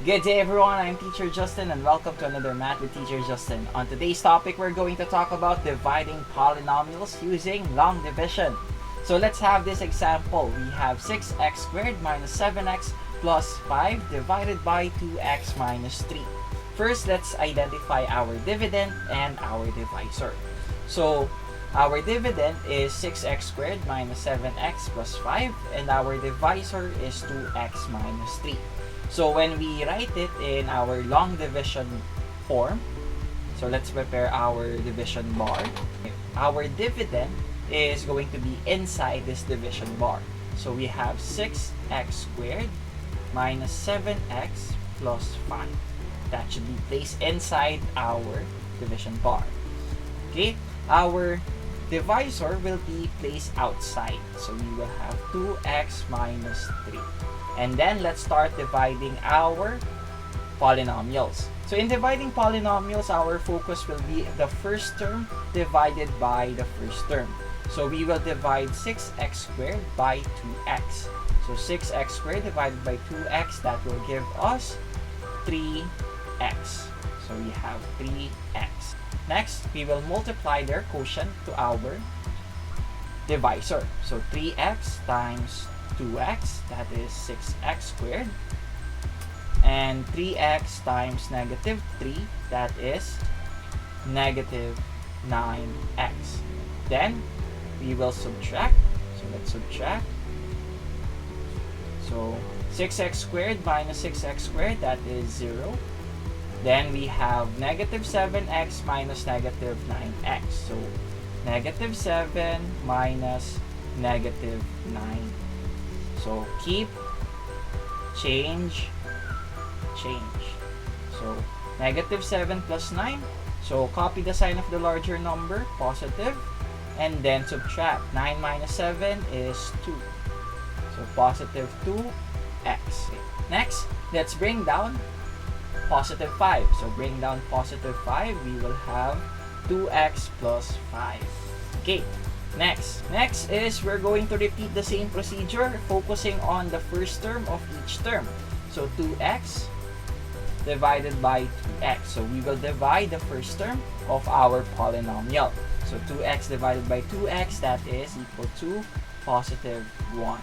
Good day everyone, I'm Teacher Justin and welcome to another Math with Teacher Justin. On today's topic, we're going to talk about dividing polynomials using long division. So let's have this example. We have 6x squared minus 7x plus 5 divided by 2x minus 3. First, let's identify our dividend and our divisor. So our dividend is 6x squared minus 7x plus 5 and our divisor is 2x minus 3. So when we write it in our long division form, so let's prepare our division bar. Our dividend is going to be inside this division bar. So we have 6x squared minus 7x plus 5. That should be placed inside our division bar. Okay, our divisor will be placed outside. So we will have 2x minus 3. And then let's start dividing our polynomials. So in dividing polynomials, our focus will be the first term divided by the first term. So we will divide 6x squared by 2x. So 6x squared divided by 2x, that will give us 3x. So we have 3x. Next, we will multiply their quotient to our divisor. So 3x times 2x, that is 6x squared, and 3x times negative 3, that is negative 9x. Then we will subtract. So let's subtract. So 6x squared minus 6x squared, that is 0. Then we have negative 7x minus negative 9x. So negative 7 minus negative 9. So keep, change. So negative 7 plus 9. So copy the sign of the larger number, positive, and then subtract. 9 minus 7 is 2. So positive 2x. Next, let's bring down positive 5. So bring down positive 5, we will have 2x plus 5. Okay. Next is we're going to repeat the same procedure, focusing on the first term of each term. So 2x divided by 2x. So we will divide the first term of our polynomial. So 2x divided by 2x, that is equal to positive 1.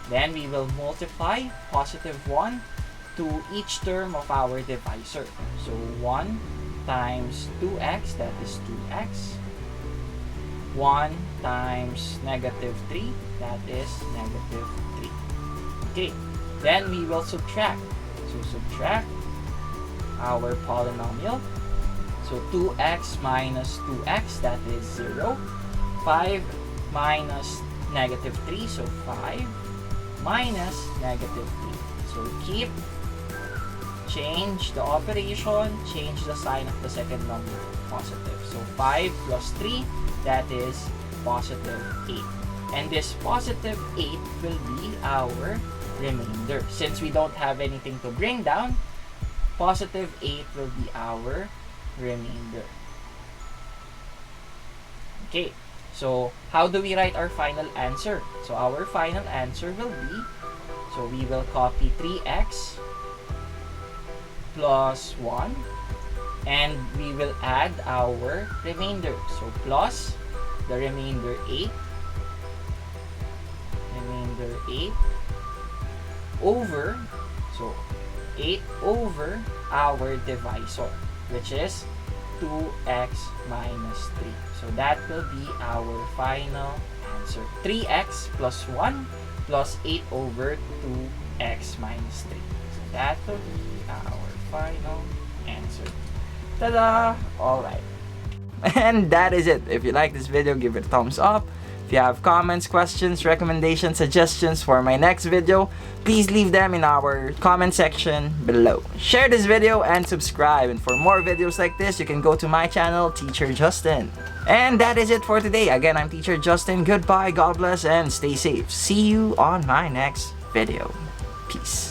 Then we will multiply positive 1 to each term of our divisor. So 1 times 2x, that is 2x. 1 times negative 3, that is negative 3. Okay, then we will subtract. So subtract our polynomial. So 2x minus 2x, that is 0. 5 minus negative 3, so 5 minus negative 3. So keep, change the operation, change the sign of the second number, positive. So 5 plus 3, that is positive 8. And this positive 8 will be our remainder. Since we don't have anything to bring down, positive 8 will be our remainder. Okay, so how do we write our final answer? So our final answer will be, so we will copy 3x plus 1, and we will add our remainder. So plus the remainder 8 over, so 8 over our divisor, which is 2x minus 3. So that will be our final answer. 3x plus 1 plus 8 over 2x minus 3. So that will be our final answer. Ta-da! Alright. And that is it. If you like this video, give it a thumbs up. If you have comments, questions, recommendations, suggestions for my next video, please leave them in our comment section below. Share this video and subscribe. And for more videos like this, you can go to my channel, Teacher Justin. And that is it for today. Again, I'm Teacher Justin. Goodbye, God bless, and stay safe. See you on my next video. Peace.